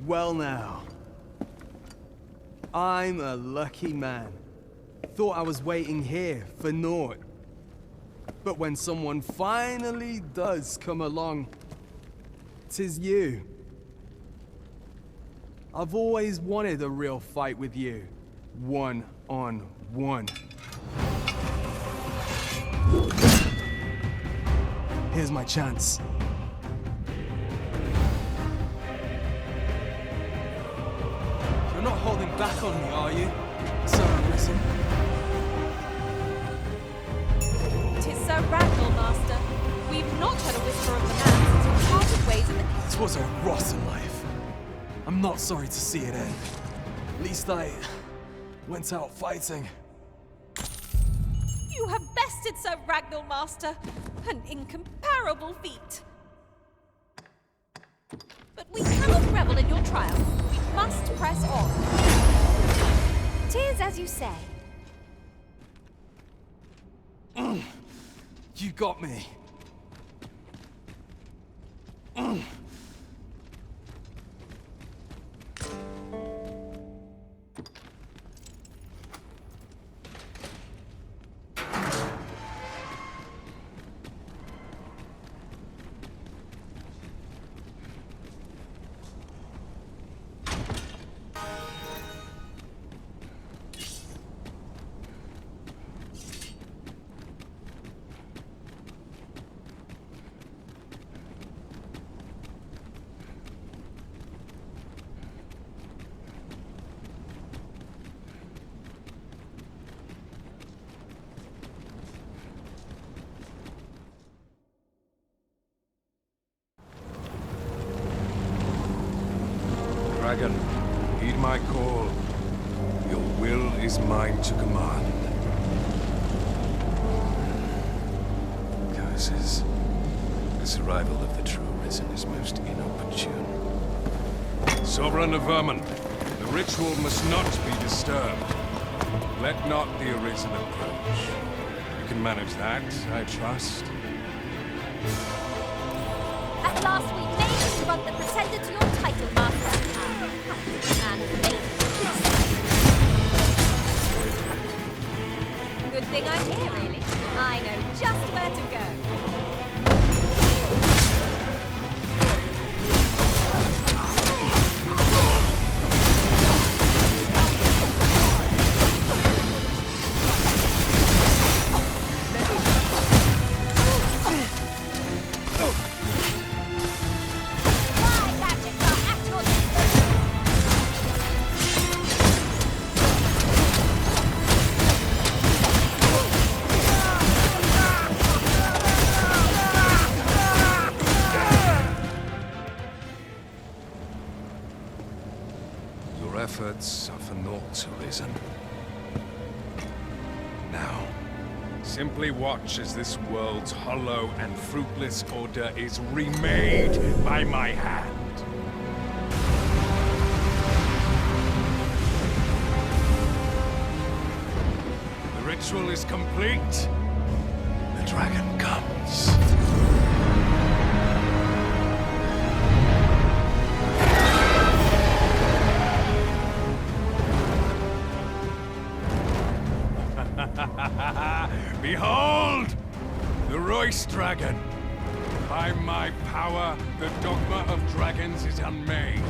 Well now. I'm a lucky man. Thought I was waiting here for naught. But when someone finally does come along, 'tis you. I've always wanted a real fight with you. One-on-one. Here's my chance. You're not holding back on me, are you, Sir Arisen? 'Tis Sir Ragnar, Master. We've not heard a whisper of the man since we parted ways in the... 'Twas a rotten life. I'm not sorry to see it end. At least I went out fighting. You have bested Sir Ragnar, Master. An incomparable feat. But we cannot revel in your triumph. We must press on. 'Tis as you say. You got me. Dragon, heed my call. Your will is mine to command. Curses. This arrival of the true Risen is most inopportune. Sovereign of Vermin, the ritual must not be disturbed. Let not the Arisen approach. You can manage that, I trust. At last we may confront the pretender to your title, Master. And maybe. Good thing I'm here, really. I know just where to go. Efforts are for naught, Arisen. Now, simply watch as this world's hollow and fruitless order is remade by my hand. The ritual is complete. The dragon comes. Behold! The Royce Dragon! By my power, the Dogma of Dragons is unmade.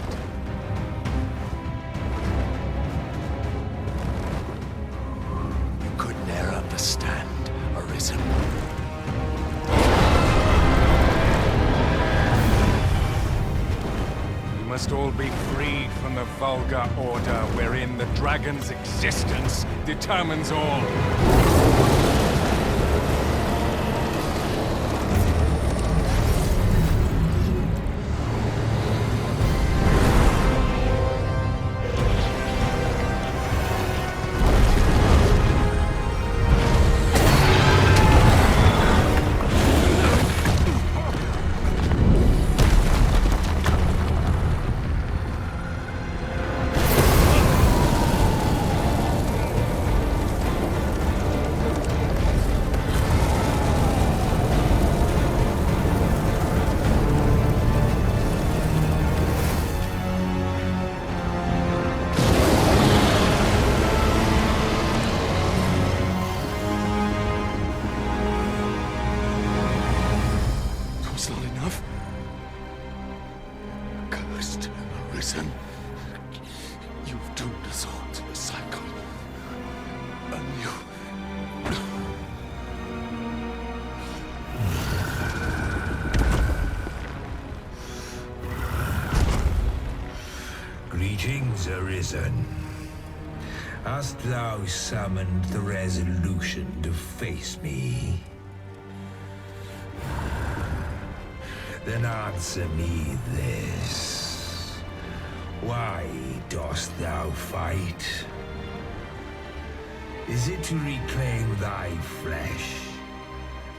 You could ne'er understand, Arisen. We must all be freed from the vulgar order wherein the dragon's existence determines all. Christ, arisen. You've doomed us all to the cycle. And you... Greetings, Arisen. Hast thou summoned the resolution to face me? Then answer me this. Why dost thou fight? Is it to reclaim thy flesh,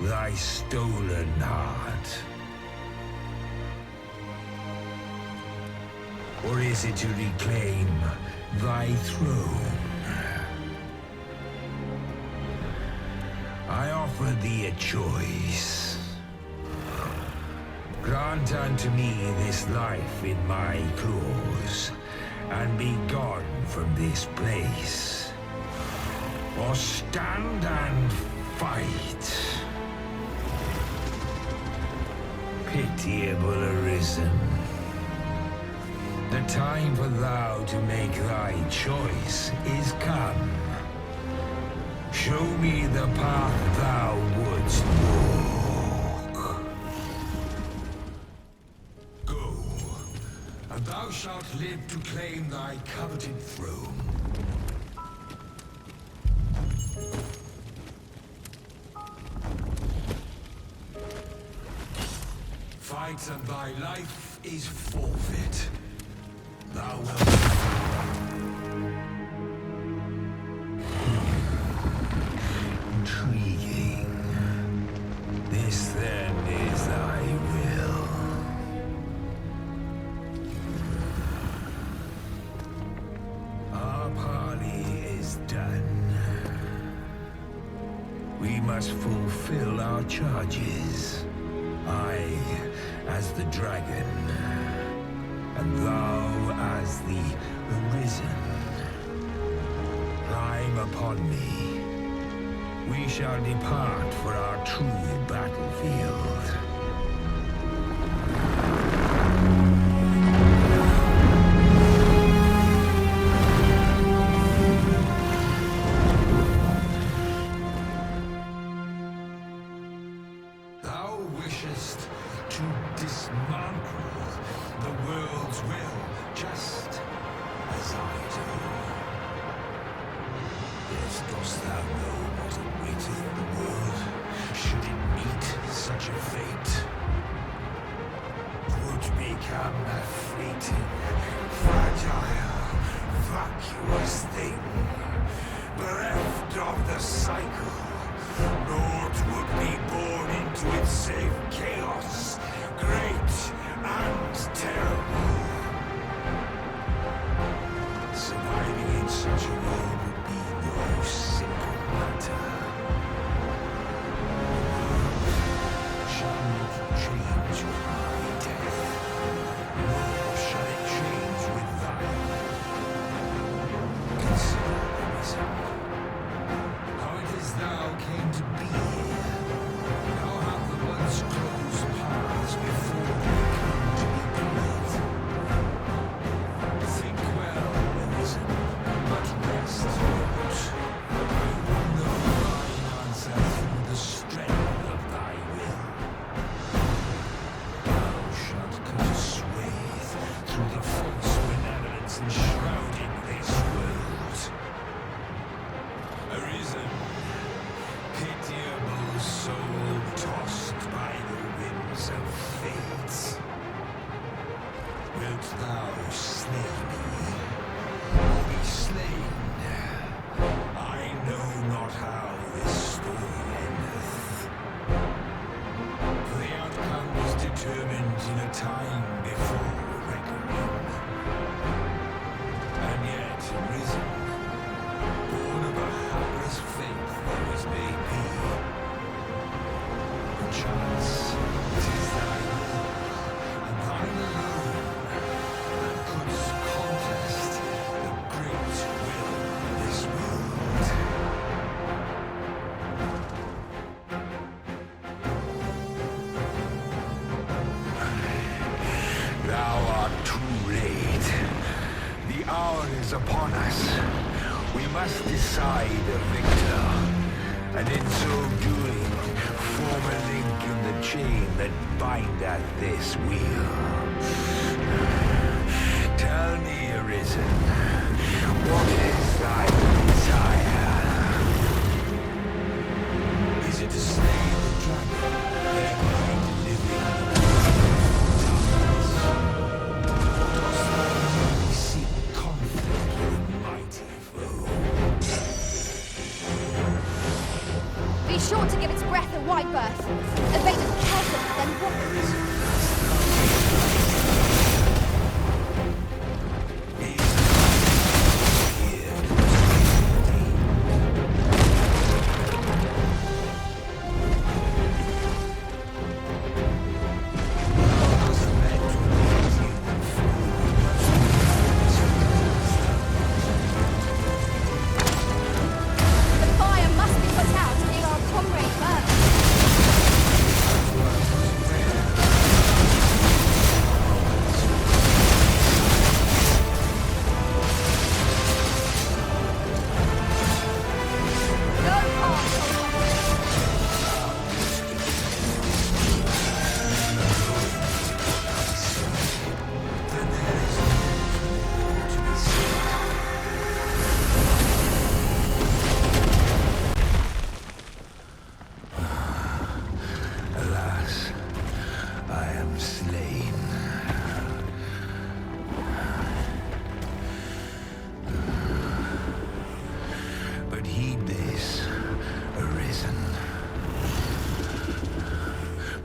thy stolen heart? Or is it to reclaim thy throne? I offer thee a choice. Grant unto me this life in my claws, and be gone from this place. Or stand and fight. Pitiable Arisen. The time for thou to make thy choice is come. Show me the path thou wouldst walk. Go, and thou shalt live to claim thy coveted throne. Fight and thy life is forfeit. Thou wilt... Intriguing. This then is thy will. Our parley is done. We must fulfill our charges. I, as the dragon, and thou as the Arisen. Climb upon me. We shall depart for our true battlefield. Thou wishest to dismantle the world's will, just as I do. Yes, dost thou know what awaiteth the world, should it meet such a fate? Would become a fleeting, fragile, vacuous thing, bereft of the cycle. Naught would be born into its save chaos, great and terrible. Surviving in such a world would be no simple matter. Shall not change with my death, nor shall it change with thine. Consider the result. How it is thou came to be here. How have the once closed paths before they come to be closed? Think well, Arisen, but rest not. I will know thine answer through the strength of thy will. Thou shalt cut a swathe through the false benevolence enshrouding this world. Arisen, pitiable soul tossed by the winds of fate. Wilt thou slay me, or be slain? I know not how this story endeth. The outcome was determined in a time before reckoning. And yet, Arisen, born of a hapless faith though it may be, perchance it is thy will, and thine alone, that couldst contest the great will of too late. The hour is upon us. We must decide a victor, and in so doing, form a link in the chain that bindeth this wheel. Tell me, Arisen, what is thy desire? Is it to slay the dragon, thereby delivering the darkness? We seek conflict with a mighty foe. Be sure to give its breath a wide berth. Evade it carefully, then walk.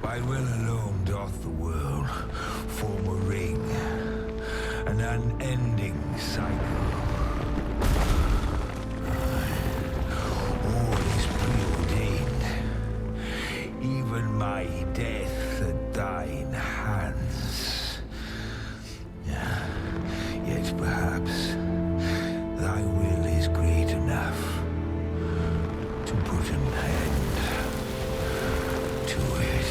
By will alone doth the world form a ring, an unending cycle. All is preordained, even my death at thine hands. Yet perhaps thy will is great enough to put an end to it.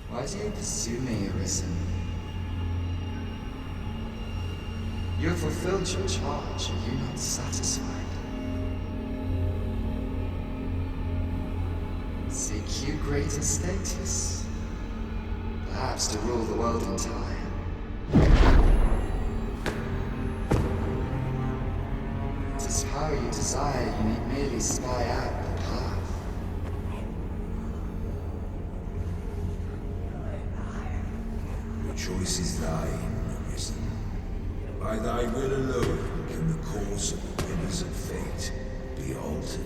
Why do you pursue me, Arisen? You have fulfilled your charge, are you not satisfied? Seek you greater status? Perhaps to rule the world in time? It is power you desire, you need merely spy out the path. Choice is thine, Arisen. By thy will alone can the course of the winners of fate be altered.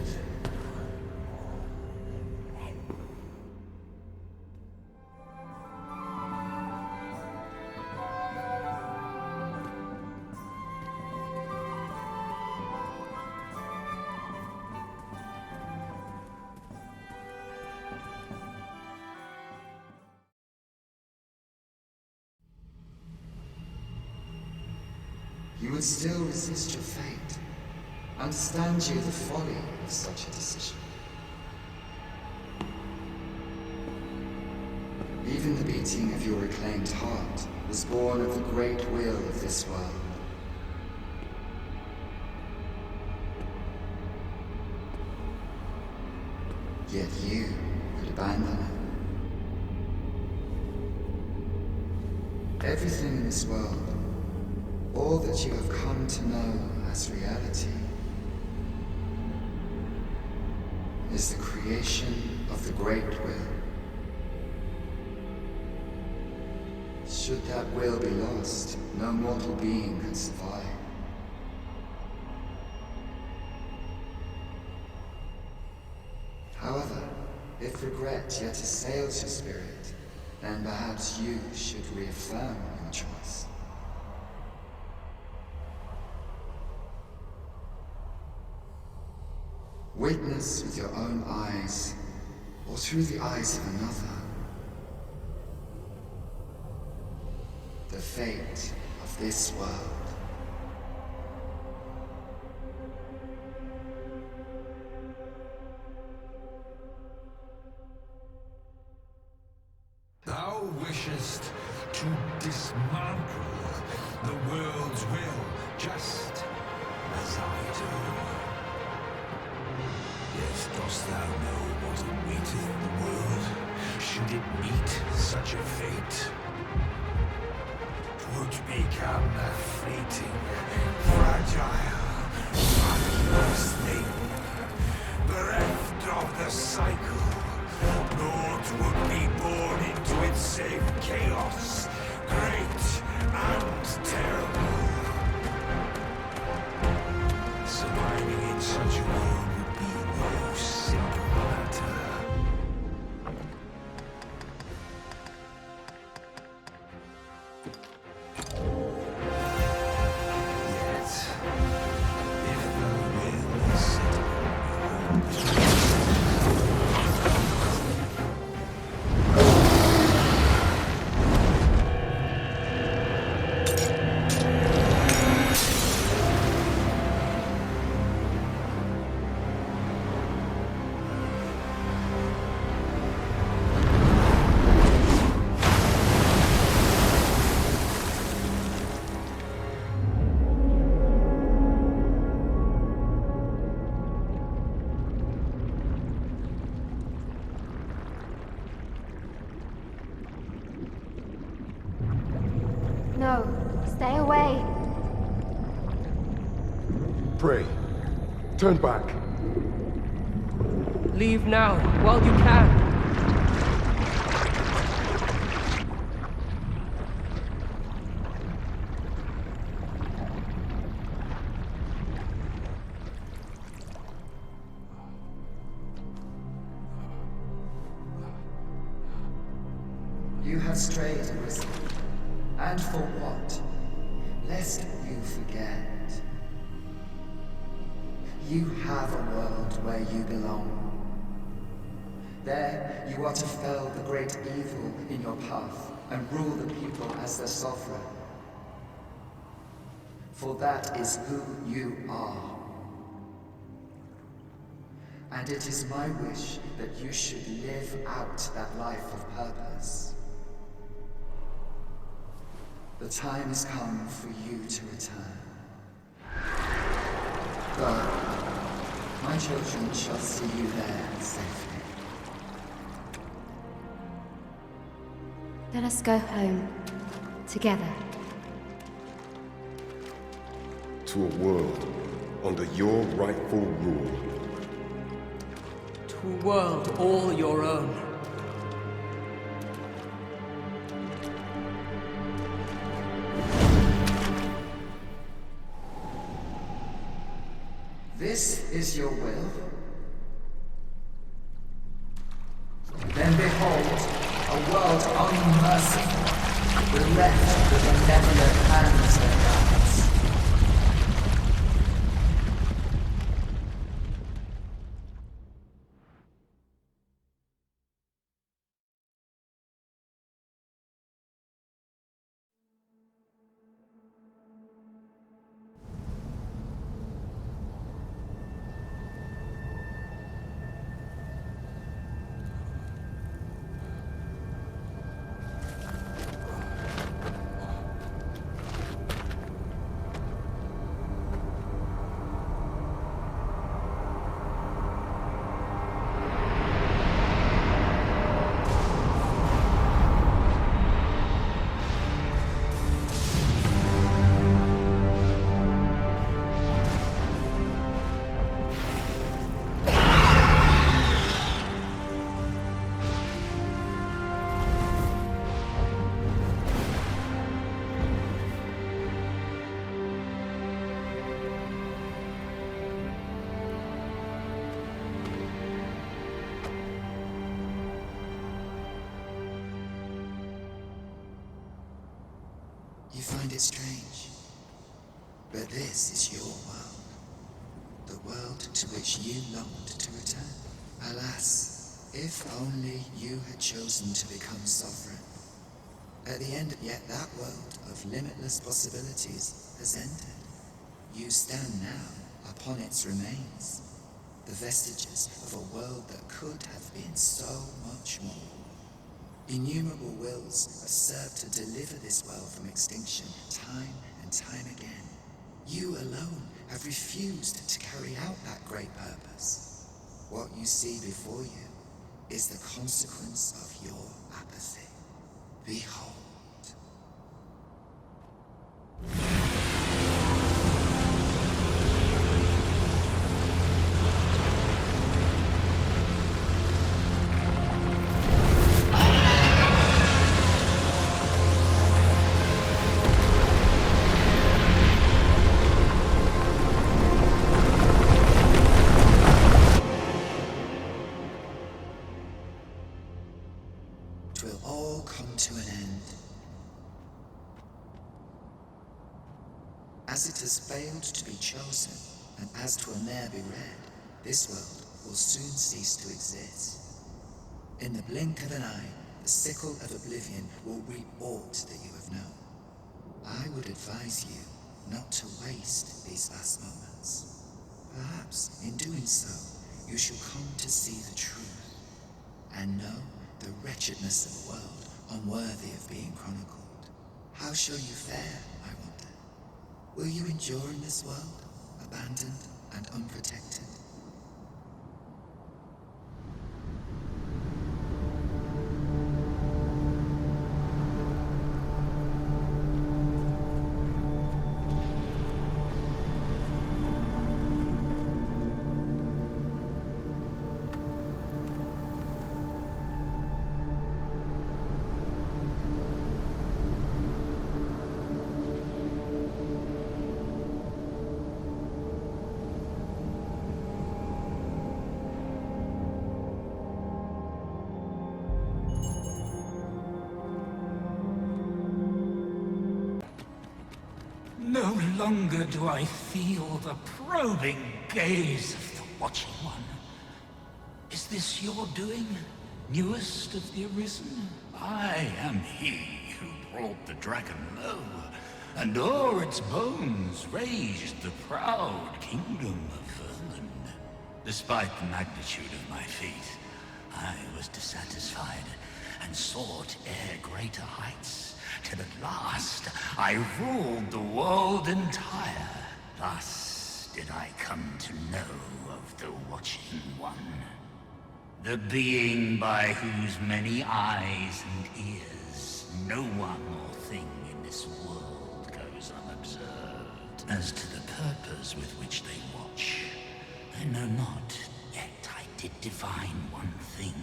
You would still resist your fate. Understand you the folly of such a decision. Even the beating of your reclaimed heart was born of the great will of this world. Yet you would abandon it. Everything in this world, all that you have come to know as reality, is the creation of the Great Will. Should that will be lost, no mortal being can survive. However, if regret yet assails your spirit, then perhaps you should reaffirm your choice. Witness with your own eyes, or through the eyes of another, the fate of this world. Thou wishest to dismantle the world's will, just as I do. Yet dost thou know what awaiteth the world, should it meet such a fate? 'Twould become a fleeting, fragile, vacuous thing, bereft of the cycle. Naught would be born into its save chaos, great and terrible. Surviving in such a world would be no simple matter. Yet, if the will is set upon your own, No, stay away. Pray. Turn back. Leave now, while you can. You have strayed, wisdom. And for what? Lest you forget. You have a world where you belong. There, you are to fell the great evil in your path and rule the people as their sovereign. For that is who you are. And it is my wish that you should live out that life of purpose. The time has come for you to return. Go. My children shall see you there safely. Let us go home. Together. To a world under your rightful rule. To a world all your own. This is your will? Then behold, a world unmerciful, bereft with benevolent hands and eyes. You find it strange, but this is your world. The world to which you longed to return. Alas, if only you had chosen to become sovereign. At the end, yet that world of limitless possibilities has ended. You stand now upon its remains, the vestiges of a world that could have been so much more. Innumerable wills have served to deliver this world from extinction time and time again. You alone have refused to carry out that great purpose. What you see before you is the consequence of your apathy. Behold. Will all come to an end. As it has failed to be chosen, and as 'twill ne'er be read, this world will soon cease to exist. In the blink of an eye, the sickle of oblivion will reap aught that you have known. I would advise you not to waste these last moments. Perhaps, in doing so, you shall come to see the truth, and know the wretchedness of a world unworthy of being chronicled. How shall you fare, I wonder? Will you endure in this world, abandoned and unprotected? No longer do I feel the probing gaze of the Watching One. Is this your doing, newest of the Arisen? I am he who brought the dragon low, and o'er its bones raised the proud kingdom of vermin. Despite the magnitude of my feat, I was dissatisfied and sought e'er greater heights. Till at last I ruled the world entire. Thus did I come to know of the Watching One. The being by whose many eyes and ears no one or thing in this world goes unobserved. As to the purpose with which they watch, I know not, yet I did divine one thing.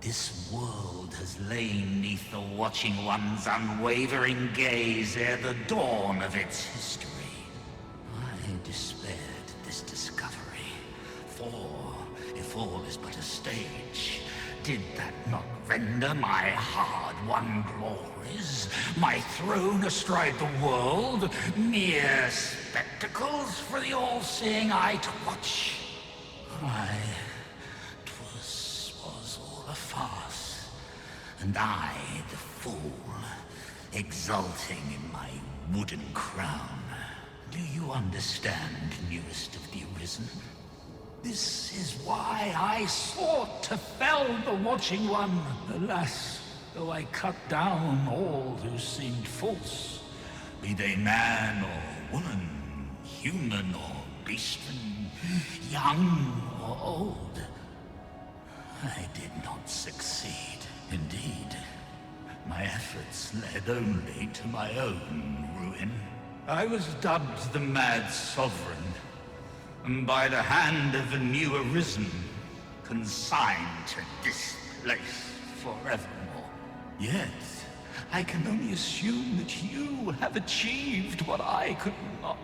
This world has lain neath the Watching One's unwavering gaze ere the dawn of its history. I despaired this discovery. fall is but a stage, did that not render my hard-won glories, my throne astride the world, mere spectacles for the all-seeing eye to watch? Aye, 'twas all a farce, and I, the fool, exulting in my wooden crown. Do you understand, newest of the Arisen? This is why I sought to fell the Watching One. Alas, though I cut down all who seemed false, be they man or woman, human or beastman, young or old, I did not succeed. Indeed, my efforts led only to my own ruin. I was dubbed the Mad Sovereign, and by the hand of a new Arisen, consigned to this place forevermore. Yet, I can only assume that you have achieved what I could not.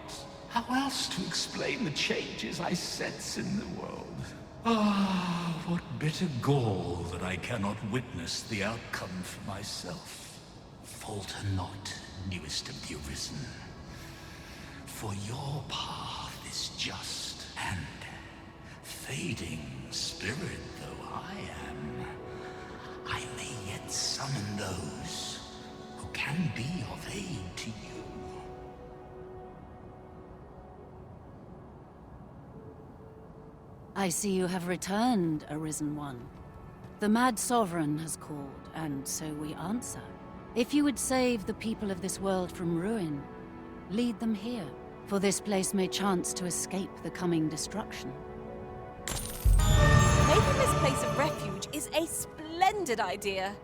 How else to explain the changes I sense in the world? Ah, what bitter gall that I cannot witness the outcome for myself. Falter not, newest of the Arisen, for your path is just, and fading spirit though I am, I may yet summon those who can be of aid to you. I see you have returned, Arisen One. The Mad Sovereign has called, and so we answer. If you would save the people of this world from ruin, lead them here, for this place may chance to escape the coming destruction. Making this place a refuge is a splendid idea.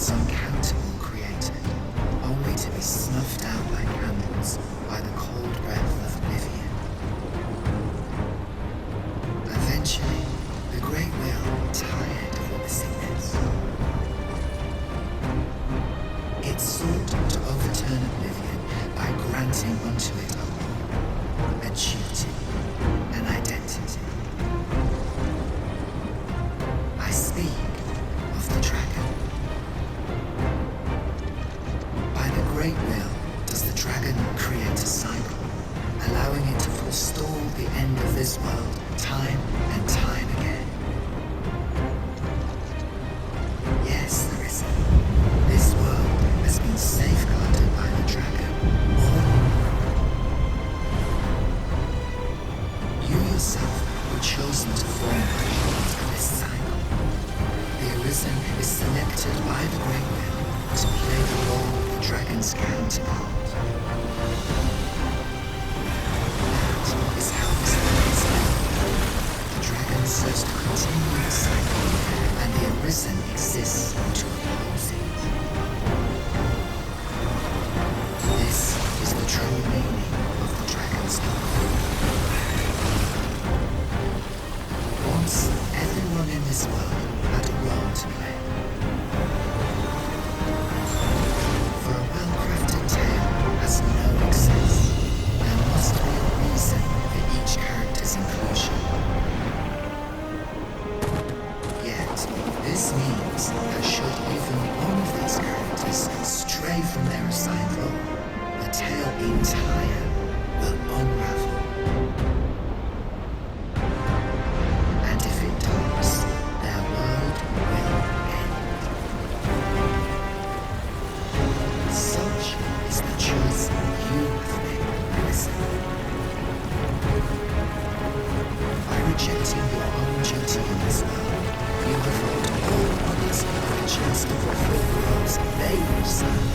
Uncountable created, only to be snuffed out like candles by the cold breath of oblivion. Eventually, the Great Wheel tired of witnessing this. It sought to overturn oblivion by granting unto it a role, a duty, an identity. I speak of the dragon. Great will does the dragon create a cycle, allowing it to forestall the end of this world time and time again. Yes, there is. This world has been safeguarded by the dragon. to play the role of the dragon's counterpart. That is how this world is made. The dragon serves to continue the cycle, and the Arisen exists to oppose it. This is the true meaning of the dragon's dogma. Once, everyone in this world had a role to play. For a well-crafted tale has no excess. There must be a reason for each character's inclusion. Yet, this means that should even one of these characters stray from their assigned role, the tale entire will unravel. And if it does, their world will end. Such is the choice you have made, Arisen. By rejecting your own duty in this world, you have robbed all others of a chance to fulfill the roles they were assigned.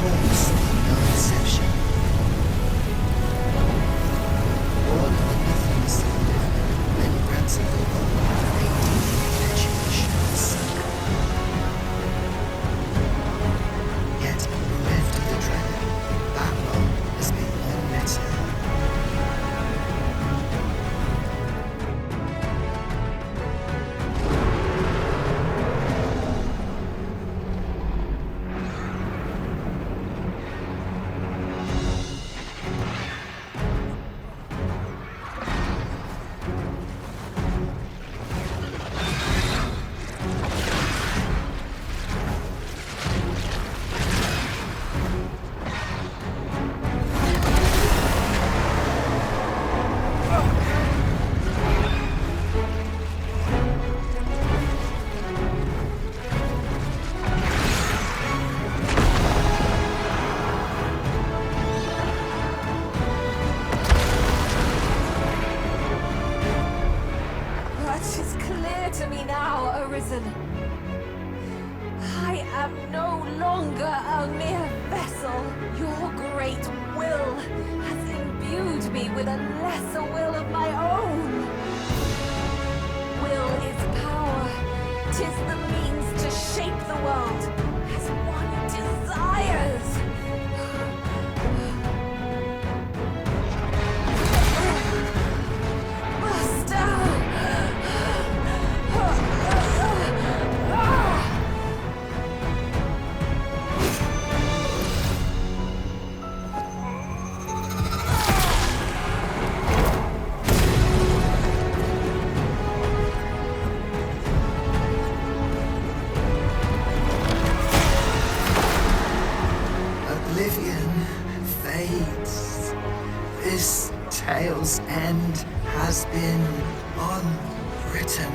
Pawns are no exception. Born in the nothingness of oblivion, they were granted the role of aiding in the perpetuation of the cycle. Yet, bereft of the dragon, that role has been unmet. What is clear to me now, Arisen? I am no longer a mere vessel. Your great will has imbued me with a lesser will of my own. Will is power. 'Tis the means to shape the world as one desires. Oblivion fades. This tale's end has been unwritten.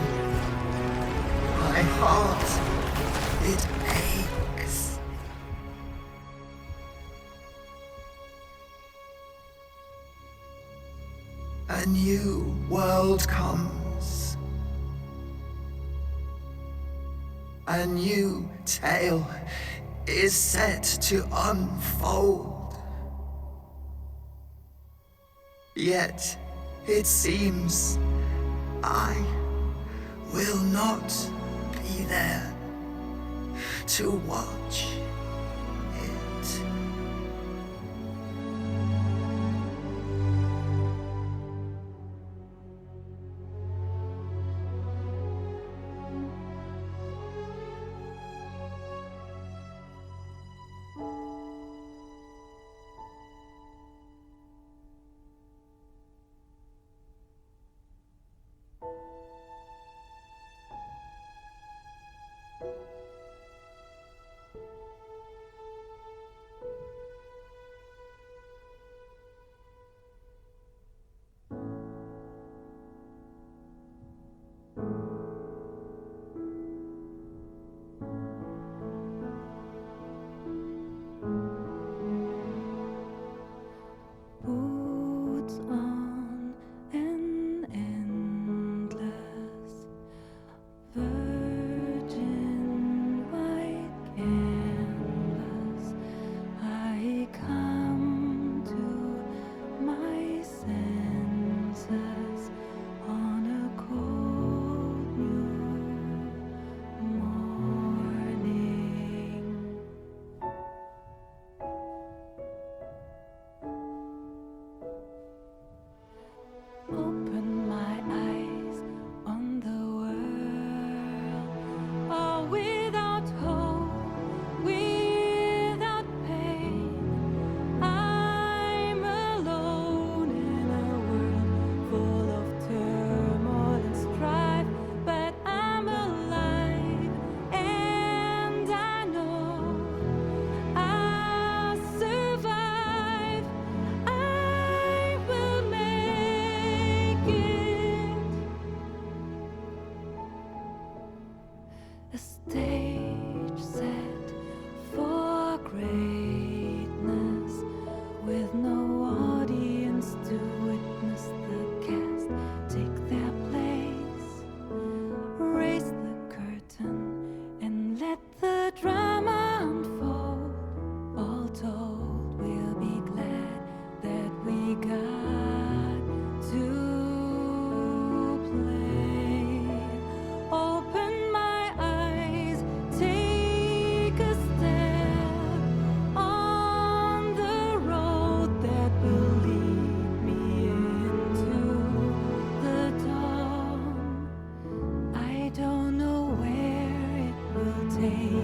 My heart, it aches. A new world comes. A new tale is set to unfold. Yet, it seems I will not be there to watch it. A stage set for greatness, with no audience to witness the cast take their place. Raise the curtain and let the drama unfold. All told, we'll be glad that we got to play. Open my eyes, take a step on the road that will lead me into the dawn. I don't know where it will take